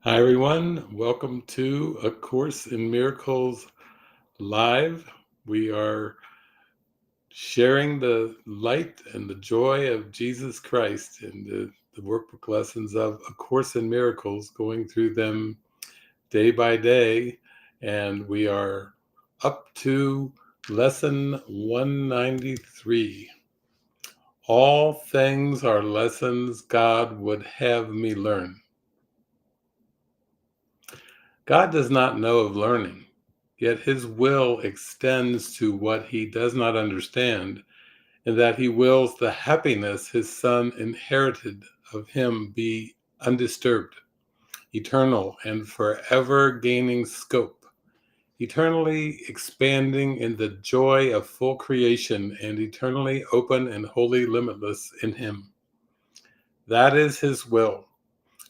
Hi, everyone. Welcome to A Course in Miracles Live. We are sharing the light and the joy of Jesus Christ in the workbook lessons of A Course in Miracles, going through them day by day. And we are up to lesson 193. All things are lessons God would have me learn. God does not know of learning, yet his will extends to what he does not understand, in that he wills the happiness his Son inherited of him be undisturbed, eternal, and forever gaining scope, eternally expanding in the joy of full creation, and eternally open and wholly limitless in him. That is his will,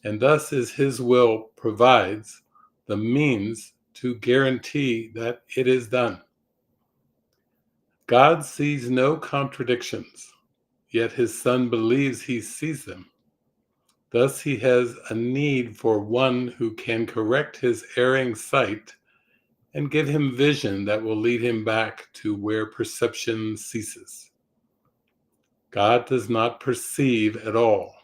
and thus is his will provides the means to guarantee that it is done. God sees no contradictions, yet his Son believes he sees them. Thus he has a need for one who can correct his erring sight and give him vision that will lead him back to where perception ceases. God does not perceive at all,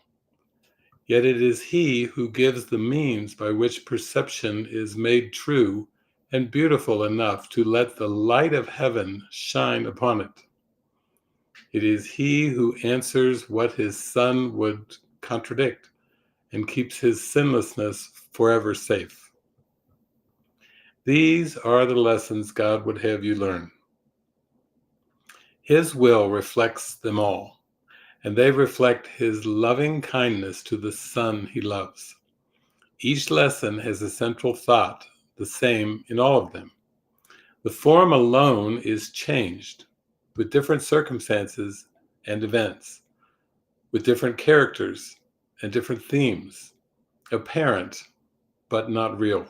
yet it is he who gives the means by which perception is made true and beautiful enough to let the light of heaven shine upon it. It is he who answers what his Son would contradict and keeps his sinlessness forever safe. These are the lessons God would have you learn. His will reflects them all, and they reflect his loving kindness to the Son he loves. Each lesson has a central thought, the same in all of them. The form alone is changed with different circumstances and events, with different characters and different themes, apparent but not real.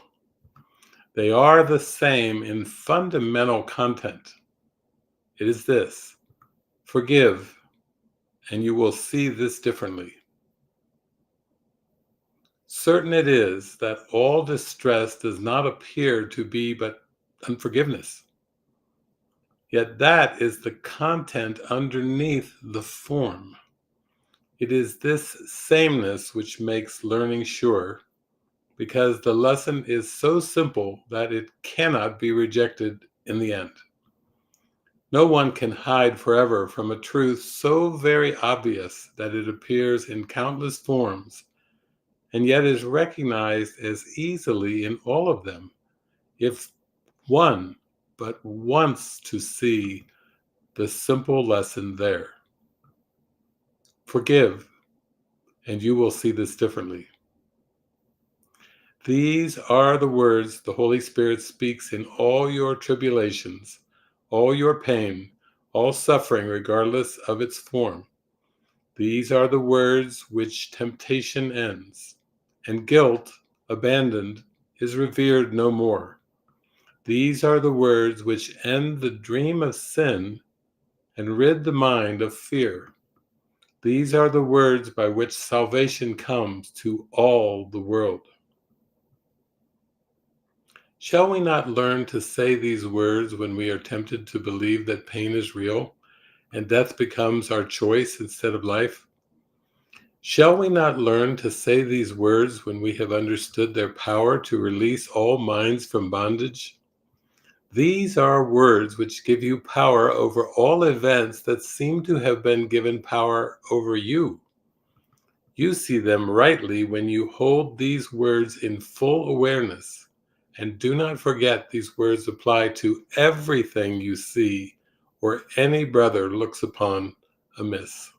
They are the same in fundamental content. It is this: forgive, and you will see this differently. Certain it is that all distress does not appear to be but unforgiveness. Yet that is the content underneath the form. It is this sameness which makes learning sure, because the lesson is so simple that it cannot be rejected in the end. No one can hide forever from a truth so very obvious that it appears in countless forms, and yet is recognized as easily in all of them, if one but wants to see the simple lesson there. Forgive, and you will see this differently. These are the words the Holy Spirit speaks in all your tribulations, all your pain, all suffering, regardless of its form. These are the words which temptation ends, and guilt, abandoned, is revered no more. These are the words which end the dream of sin and rid the mind of fear. These are the words by which salvation comes to all the world. Shall we not learn to say these words when we are tempted to believe that pain is real and death becomes our choice instead of life? Shall we not learn to say these words when we have understood their power to release all minds from bondage? These are words which give you power over all events that seem to have been given power over you. You see them rightly when you hold these words in full awareness. And do not forget these words apply to everything you see or any brother looks upon amiss.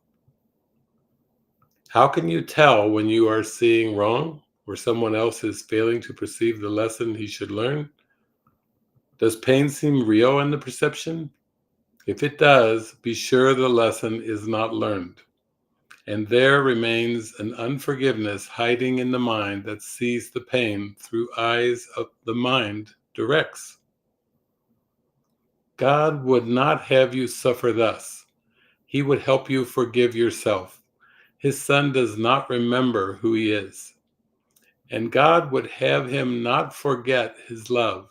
How can you tell when you are seeing wrong or someone else is failing to perceive the lesson he should learn? Does pain seem real in the perception? If it does, be sure the lesson is not learned. And there remains an unforgiveness hiding in the mind that sees the pain through eyes of the mind directs. God would not have you suffer thus. He would help you forgive yourself. His Son does not remember who he is. and God would have him not forget his love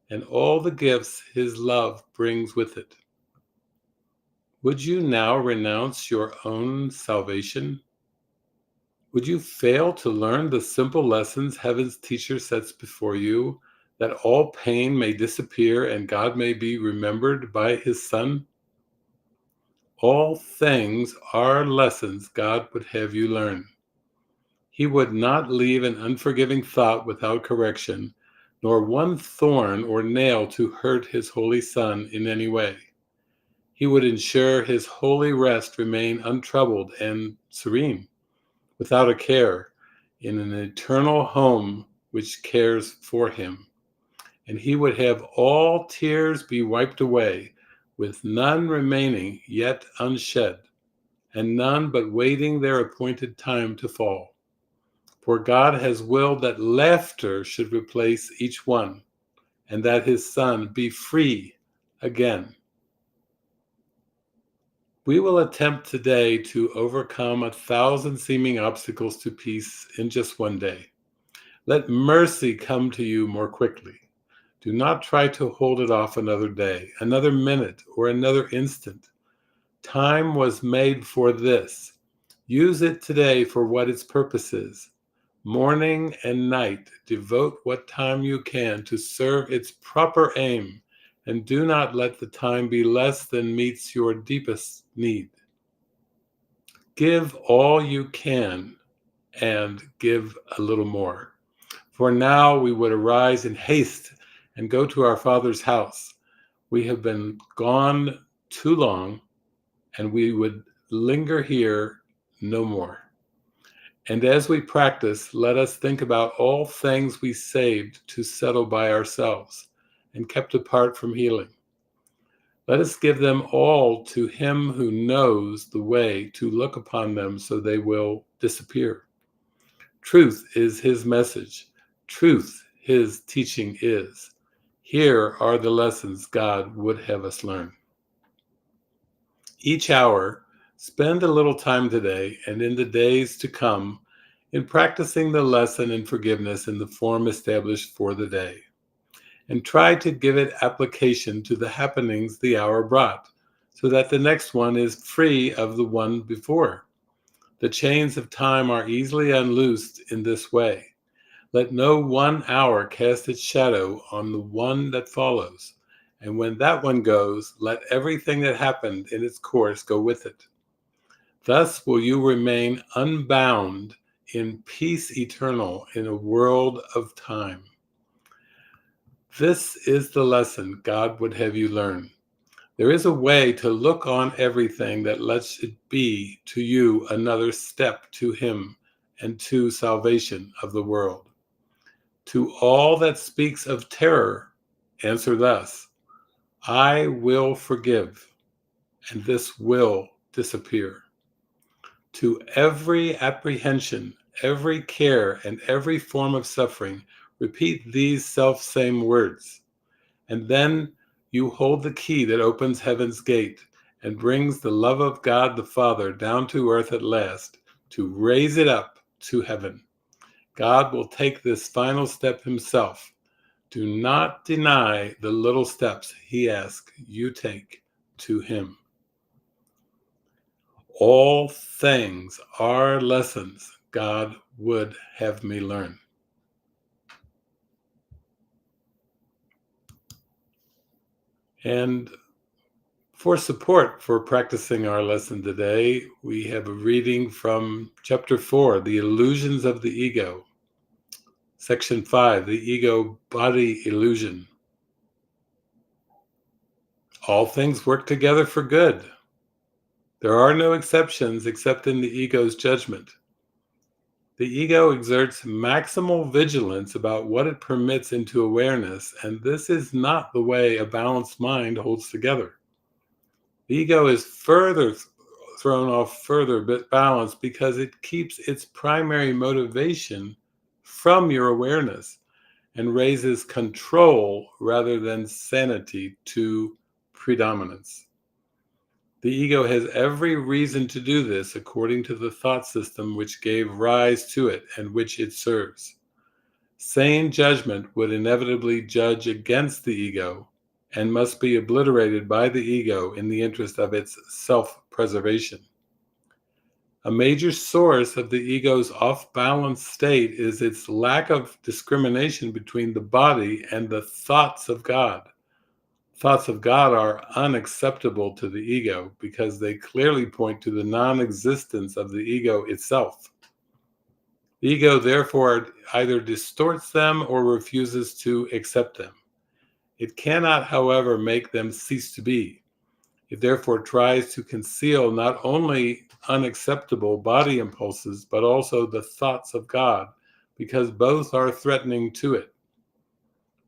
and all the gifts his love brings with it. Would you now renounce your own salvation? Would you fail to learn the simple lessons heaven's teacher sets before you, that all pain may disappear and God may be remembered by his Son? All things are lessons God would have you learn. He would not leave an unforgiving thought without correction, nor one thorn or nail to hurt his holy Son in any way. He would ensure his holy rest remain untroubled and serene, without a care, in an eternal home which cares for him. And he would have all tears be wiped away, with none remaining yet unshed, and none but waiting their appointed time to fall. For God has willed that laughter should replace each one, and that his Son be free again. We will attempt today to overcome 1,000 seeming obstacles to peace in just one day. Let mercy come to you more quickly. Do not try to hold it off another day, another minute, or another instant. Time was made for this. Use it today for what its purpose is. Morning and night, devote what time you can to serve its proper aim, and do not let the time be less than meets your deepest need. Give all you can, and give a little more. For now we would arise in haste and go to our Father's house. We have been gone too long, and we would linger here no more. And as we practice, let us think about all things we saved to settle by ourselves and kept apart from healing. Let us give them all to him who knows the way to look upon them so they will disappear. Truth is his message. Truth his teaching is. Here are the lessons God would have us learn. Each hour, spend a little time today and in the days to come in practicing the lesson in forgiveness in the form established for the day, and try to give it application to the happenings the hour brought, so that the next one is free of the one before. The chains of time are easily unloosed in this way. Let no 1 hour cast its shadow on the one that follows, and when that one goes, let everything that happened in its course go with it. Thus will you remain unbound in peace eternal in a world of time. This is the lesson God would have you learn. There is a way to look on everything that lets it be to you another step to him and to salvation of the world. To all that speaks of terror, answer thus: I will forgive, and this will disappear. To every apprehension, every care, and every form of suffering, repeat these self-same words, and then you hold the key that opens heaven's gate and brings the love of God the Father down to earth at last to raise it up to heaven. God will take this final step himself. Do not deny the little steps he asks you take to him. All things are lessons God would have me learn. And for support for practicing our lesson today, we have a reading from Chapter 4, The Illusions of the Ego. Section 5, The Ego Body Illusion. All things work together for good. There are no exceptions except in the ego's judgment. The ego exerts maximal vigilance about what it permits into awareness, and this is not the way a balanced mind holds together. The ego is further thrown off further balance because it keeps its primary motivation from your awareness and raises control rather than sanity to predominance. The ego has every reason to do this according to the thought system which gave rise to it and which it serves. Sane judgment would inevitably judge against the ego and must be obliterated by the ego in the interest of its self-preservation. A major source of the ego's off-balance state is its lack of discrimination between the body and the thoughts of God. Thoughts of God are unacceptable to the ego because they clearly point to the non-existence of the ego itself. The ego therefore either distorts them or refuses to accept them. It cannot, however, make them cease to be. It therefore tries to conceal not only unacceptable body impulses, but also the thoughts of God, because both are threatening to it.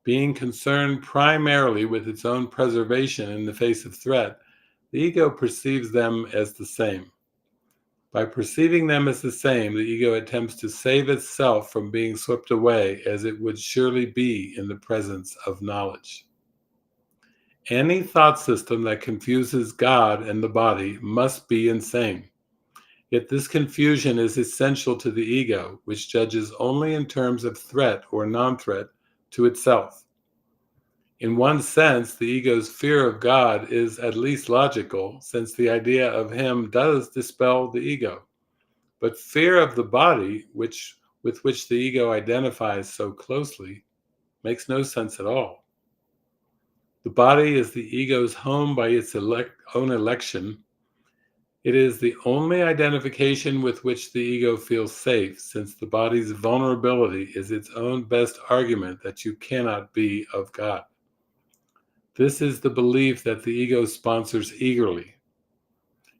Being concerned primarily with its own preservation in the face of threat, the ego perceives them as the same. By perceiving them as the same, the ego attempts to save itself from being swept away, as it would surely be in the presence of knowledge. Any thought system that confuses God and the body must be insane. Yet this confusion is essential to the ego, which judges only in terms of threat or non-threat to itself. In one sense, the ego's fear of God is at least logical, since the idea of him does dispel the ego. But fear of the body, with which the ego identifies so closely, makes no sense at all. The body is the ego's home by its own election. It is the only identification with which the ego feels safe, since the body's vulnerability is its own best argument that you cannot be of God. This is the belief that the ego sponsors eagerly.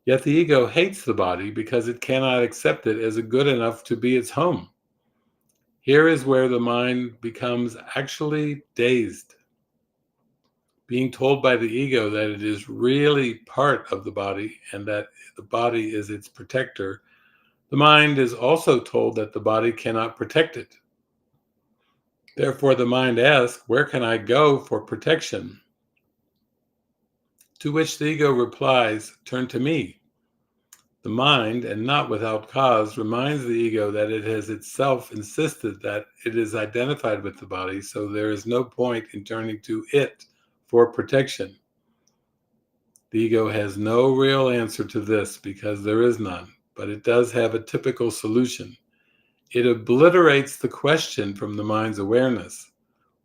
Yet the ego hates the body because it cannot accept it as good enough to be its home. Here is where the mind becomes actually dazed. Being told by the ego that it is really part of the body and that the body is its protector, the mind is also told that the body cannot protect it. Therefore, the mind asks, "Where can I go for protection?" To which the ego replies, "Turn to me." The mind, and not without cause, reminds the ego that it has itself insisted that it is identified with the body, so there is no point in turning to it for protection. The ego has no real answer to this because there is none, but it does have a typical solution. It obliterates the question from the mind's awareness.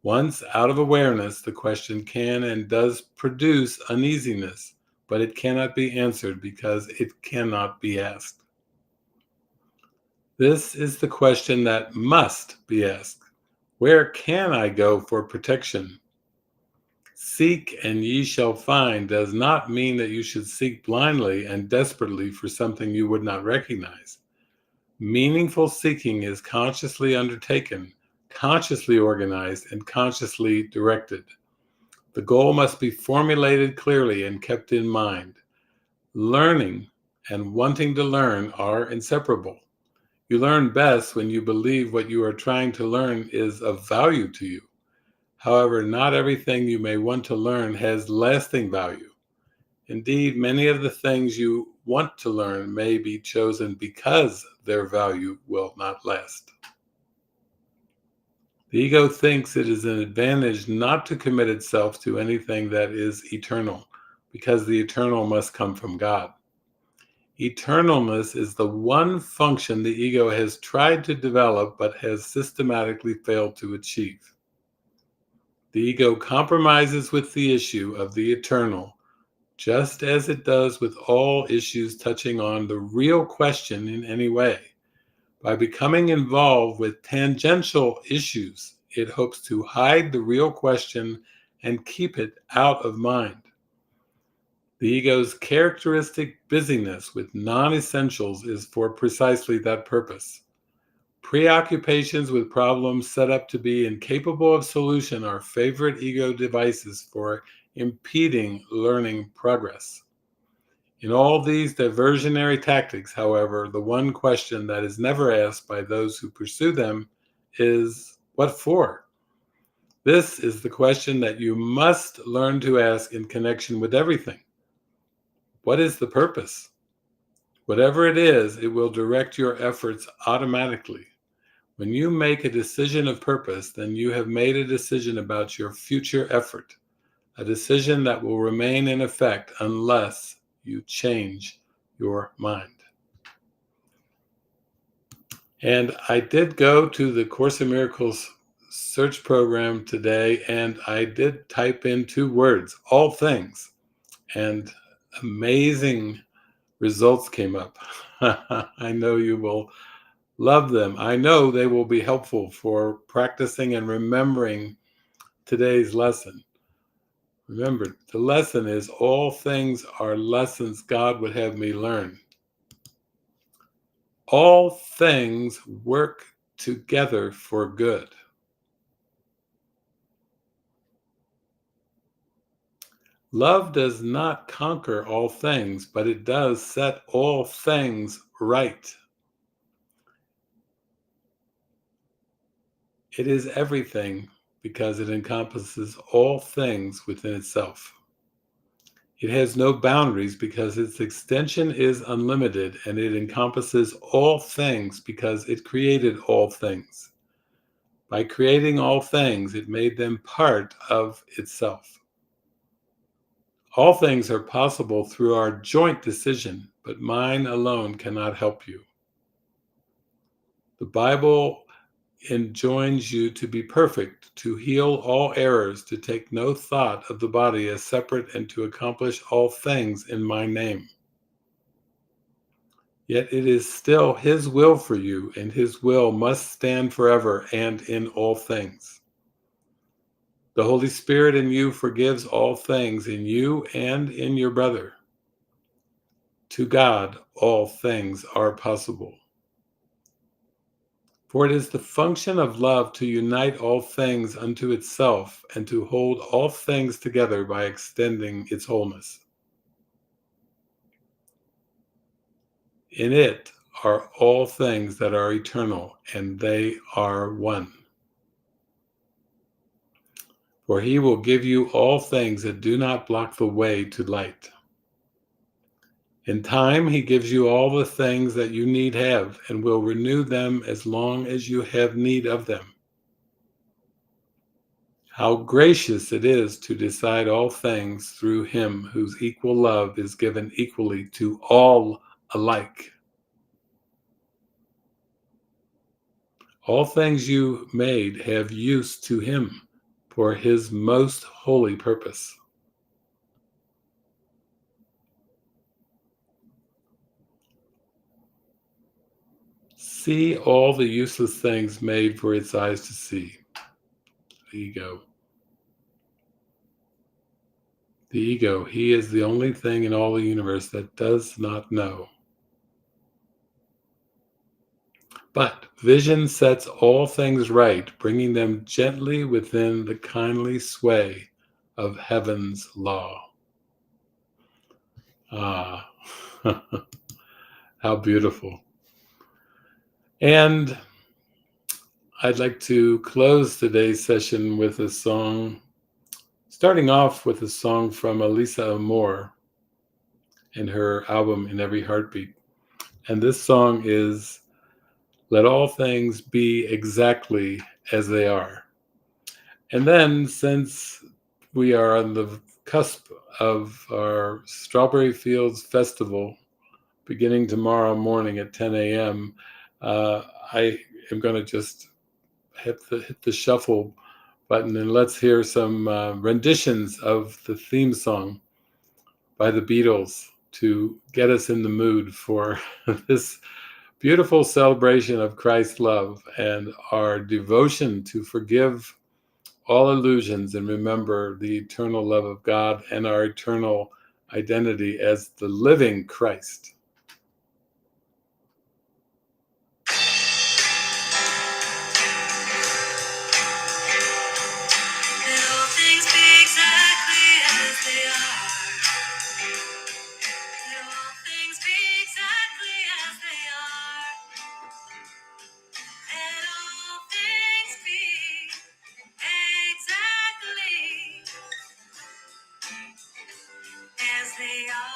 Once out of awareness, the question can and does produce uneasiness, but it cannot be answered because it cannot be asked. This is the question that must be asked. Where can I go for protection? Seek and ye shall find does not mean that you should seek blindly and desperately for something you would not recognize. Meaningful seeking is consciously undertaken, consciously organized, and consciously directed. The goal must be formulated clearly and kept in mind. Learning and wanting to learn are inseparable. You learn best when you believe what you are trying to learn is of value to you. However, not everything you may want to learn has lasting value. Indeed, many of the things you want to learn may be chosen because their value will not last. The ego thinks it is an advantage not to commit itself to anything that is eternal, because the eternal must come from God. Eternalness is the one function the ego has tried to develop but has systematically failed to achieve. The ego compromises with the issue of the eternal, just as it does with all issues touching on the real question in any way. By becoming involved with tangential issues, it hopes to hide the real question and keep it out of mind. The ego's characteristic busyness with non-essentials is for precisely that purpose. Preoccupations with problems set up to be incapable of solution are favorite ego devices for impeding learning progress. In all these diversionary tactics, however, the one question that is never asked by those who pursue them is, what for? This is the question that you must learn to ask in connection with everything. What is the purpose? Whatever it is, it will direct your efforts automatically. When you make a decision of purpose, then you have made a decision about your future effort, a decision that will remain in effect unless you change your mind. And I did go to the Course in Miracles search program today, and I did type in 2 words, all things, and amazing results came up. I know you will love them. I know they will be helpful for practicing and remembering today's lesson. Remember, the lesson is all things are lessons God would have me learn. All things work together for good. Love does not conquer all things, but it does set all things right. It is everything because it encompasses all things within itself. It has no boundaries because its extension is unlimited, and it encompasses all things because it created all things. By creating all things, it made them part of itself. All things are possible through our joint decision, but mine alone cannot help you. The Bible enjoins you to be perfect, to heal all errors, to take no thought of the body as separate, and to accomplish all things in my name. Yet it is still His will for you, and His will must stand forever and in all things. The Holy Spirit in you forgives all things in you and in your brother. To God, all things are possible. For it is the function of love to unite all things unto itself and to hold all things together by extending its wholeness. In it are all things that are eternal, and they are one. For He will give you all things that do not block the way to light. In time, He gives you all the things that you need have, and will renew them as long as you have need of them. How gracious it is to decide all things through Him whose equal love is given equally to all alike. All things you made have use to Him for His most holy purpose. See all the useless things made for its eyes to see. The ego. The ego, he is the only thing in all the universe that does not know. But vision sets all things right, bringing them gently within the kindly sway of heaven's law. Ah, how beautiful. And I'd like to close today's session with a song, starting off with a song from Elisa Amor in her album In Every Heartbeat. And this song is Let All Things Be Exactly as They Are. And then, since we are on the cusp of our Strawberry Fields Festival beginning tomorrow morning at 10 a.m., I am going to just hit the shuffle button and let's hear some renditions of the theme song by the Beatles to get us in the mood for this beautiful celebration of Christ's love and our devotion to forgive all illusions and remember the eternal love of God and our eternal identity as the living Christ. Let all things be exactly as they are. Let all things be exactly as they are. Let all things be exactly as they are.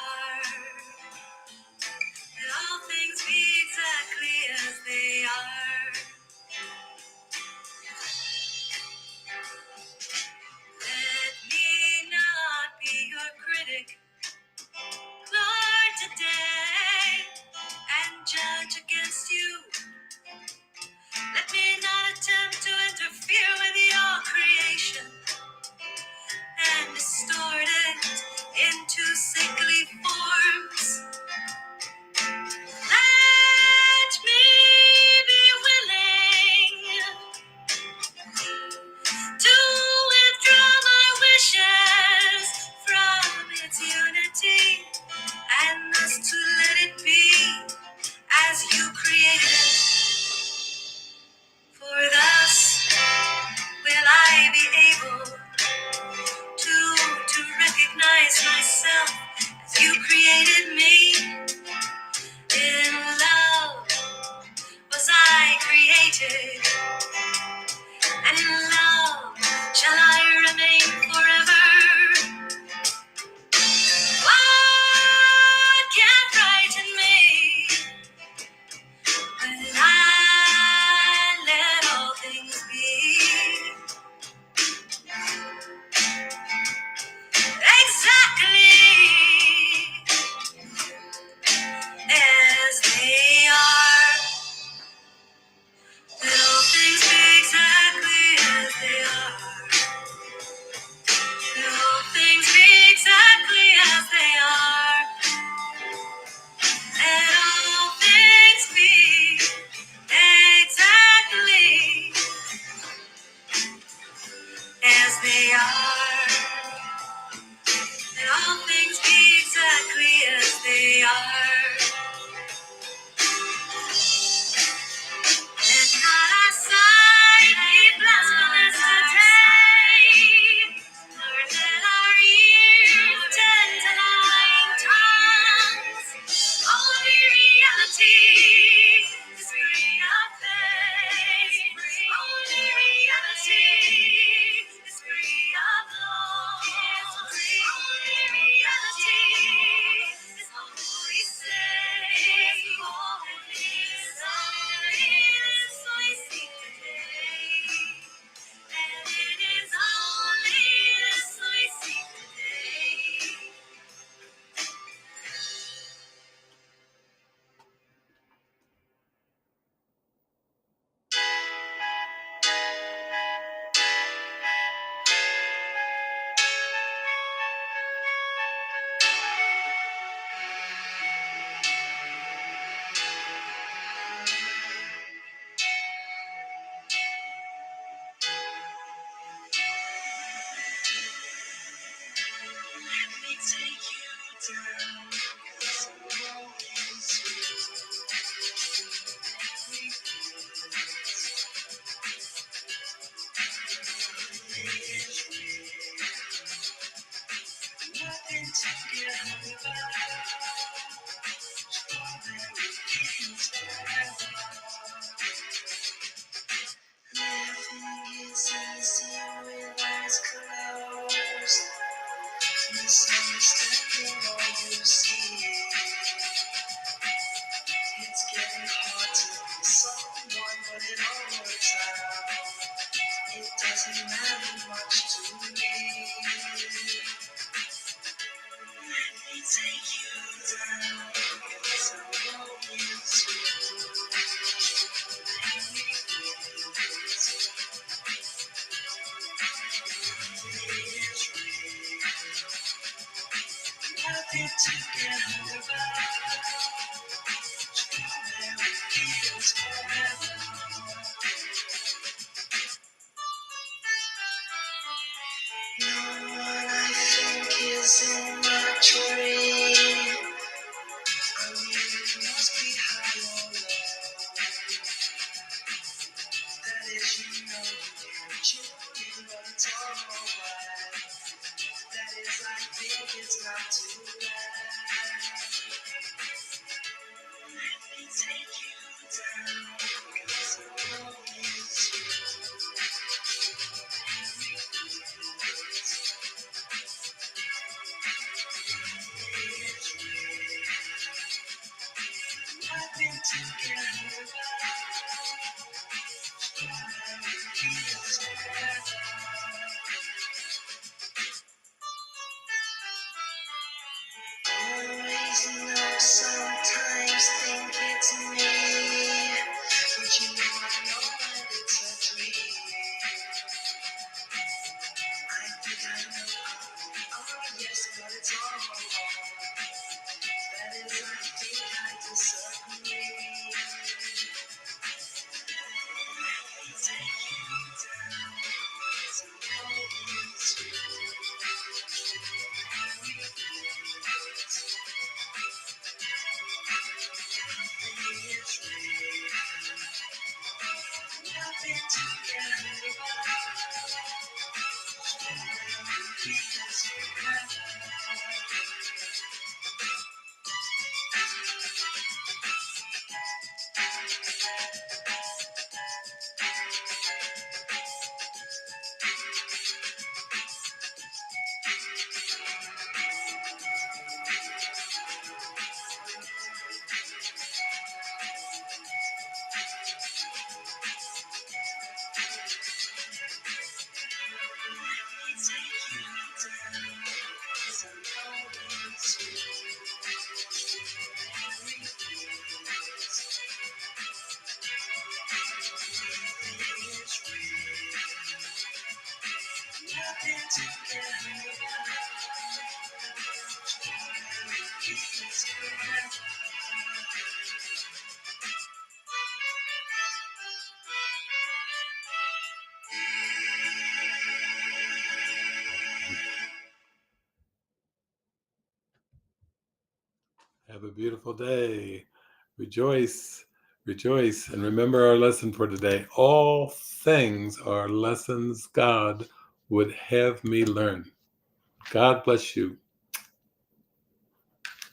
is free of pain. Only reality is free of loss. Only reality is holy safe. Only this we seek today. And it is only this we seek today. Let me take you down some rolling nothing to get hung about. Strawberry fields forever. Living is easy with eyes closed. Misunderstanding all you see. It's getting hard to be someone, but it all works out. It doesn't matter much to me. Let me take you down some rolling nothing to get hung about. Strawberry fields forever. No one I think is in my dream. I mean, it must be high or low. That is, you know, you can't choose, but it's alright. That is, I think it's not too bad. Let me take you down some rolling nothing to get hung about. Strawberry fields forever. Always know, sometimes think it's me, but you know that it's a dream. I think I know yes, but it's all wrong. That is, I think I disagree. Let me take you down some rolling nothing to get hung about. Strawberry fields forever. Have a beautiful day. Rejoice, rejoice, and remember our lesson for today. All things are lessons God would have me learn. God bless you.